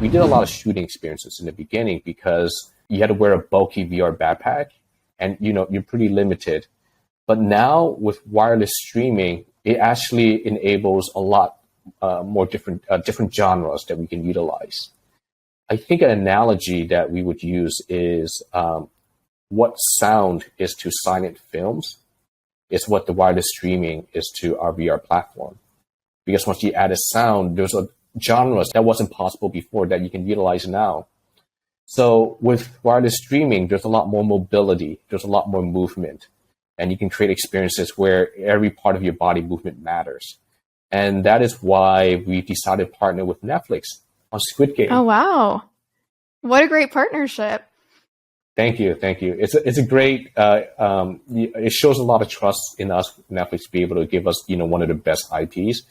we did a lot of shooting experiences in the beginning because you had to wear a bulky VR backpack and, you're pretty limited. But now with wireless streaming, it actually enables a lot more different genres that we can utilize. I think an analogy that we would use is what sound is to silent films is what the wireless streaming is to our VR platform. Because once you add a sound, there's a genres that wasn't possible before that you can utilize now. So with wireless streaming, there's a lot more mobility, there's a lot more movement, and you can create experiences where every part of your body movement matters. And that is why we decided to partner with Netflix on Squid Game. Oh, wow. What a great partnership. Thank you. It's a great, it shows a lot of trust in us, Netflix, to be able to give us, one of the best IPs.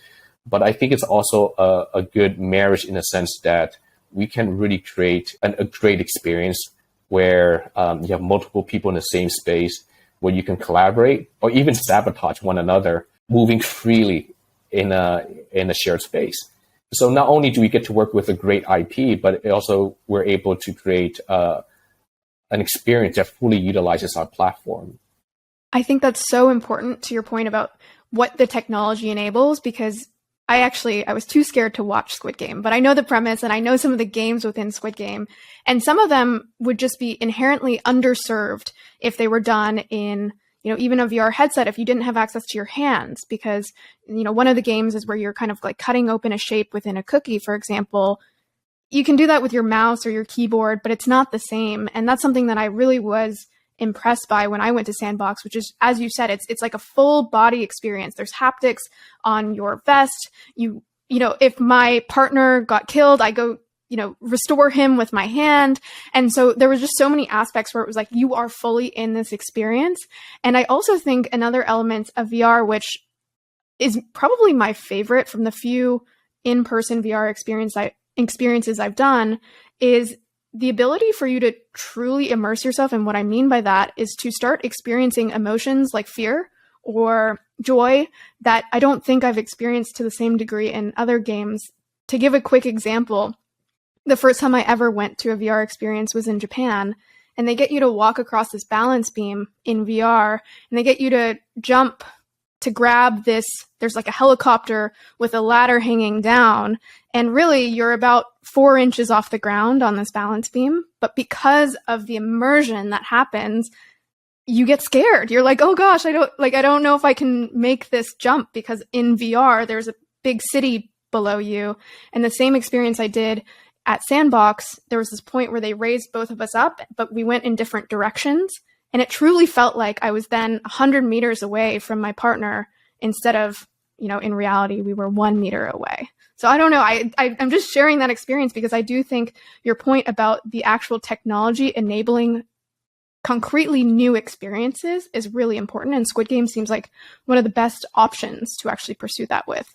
But I think it's also a good marriage in the sense that we can really create a great experience where you have multiple people in the same space where you can collaborate or even sabotage one another, moving freely in a shared space. So not only do we get to work with a great IP, but also we're able to create an experience that fully utilizes our platform. I think that's so important to your point about what the technology enables, because I was too scared to watch Squid Game, but I know the premise and I know some of the games within Squid Game, and some of them would just be inherently underserved if they were done in, even a VR headset, if you didn't have access to your hands, because, one of the games is where you're kind of like cutting open a shape within a cookie, for example. You can do that with your mouse or your keyboard, but it's not the same. And that's something that I really was impressed by when I went to Sandbox, which is, as you said, it's like a full body experience. There's haptics on your vest. If my partner got killed, I go, restore him with my hand. And so there was just so many aspects where it was like, you are fully in this experience. And I also think another element of VR, which is probably my favorite from the few in-person VR experiences I've done, is the ability for you to truly immerse yourself. And what I mean by that is to start experiencing emotions like fear or joy that I don't think I've experienced to the same degree in other games. To give a quick example, the first time I ever went to a VR experience was in Japan, and they get you to walk across this balance beam in VR, and they get you to jump to grab this. There's like a helicopter with a ladder hanging down, and really you're about 4 inches off the ground on this balance beam. But because of the immersion that happens, you get scared. You're like, oh gosh, I don't know if I can make this jump, because in VR there's a big city below you. And the same experience I did at Sandbox, there was this point where they raised both of us up, but we went in different directions. And it truly felt like I was then 100 meters away from my partner instead of, in reality, we were 1 meter away. So I don't know. I'm just sharing that experience because I do think your point about the actual technology enabling concretely new experiences is really important. And Squid Game seems like one of the best options to actually pursue that with.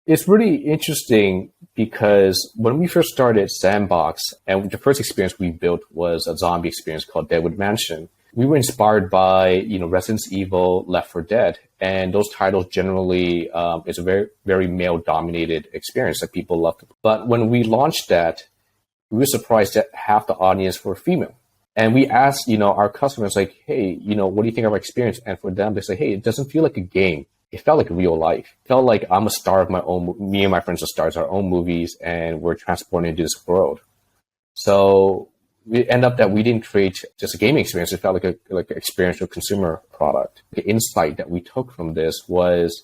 It's really interesting because when we first started Sandbox, and the first experience we built was a zombie experience called Deadwood Mansion. We were inspired by, Resident Evil, Left 4 Dead, and those titles generally is a very, very male-dominated experience that people love. But when we launched that, we were surprised that half the audience were female. And we asked, our customers, like, hey, what do you think of our experience? And for them, they say, hey, it doesn't feel like a game. It felt like real life. It felt like I'm a star of my own. Me and my friends are stars of our own movies, and we're transported into this world. So we end up that we didn't create just a gaming experience. It felt like an experiential consumer product. The insight that we took from this was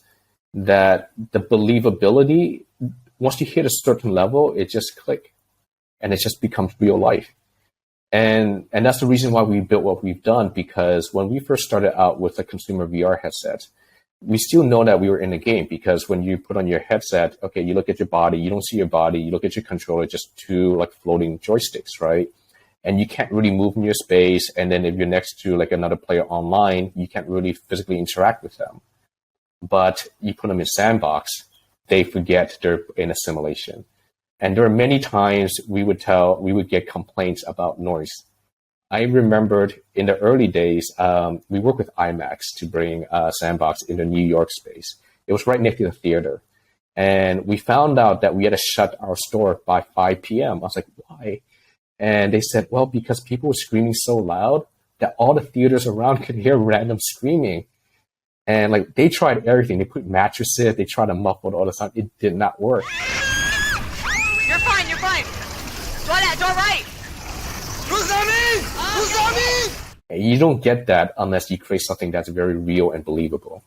that the believability, once you hit a certain level, it just clicks and it just becomes real life. And that's the reason why we built what we've done, because when we first started out with a consumer VR headset, we still know that we were in a game, because when you put on your headset, okay, you look at your body, you don't see your body, you look at your controller, just two like floating joysticks, right? And you can't really move in your space. And then if you're next to like another player online, you can't really physically interact with them. But you put them in Sandbox, they forget they're in a simulation. And there are many times we would get complaints about noise. I remembered in the early days, we worked with IMAX to bring Sandbox in the New York space. It was right next to the theater. And we found out that we had to shut our store by 5 p.m. I was like, why? And they said, well, because people were screaming so loud that all the theaters around could hear random screaming. And like they tried everything. They put mattresses, they tried to muffle it all the time. It did not work. You're fine, you're fine. Door left, door right. Who's on me? Who's on me? And you don't get that unless you create something that's very real and believable.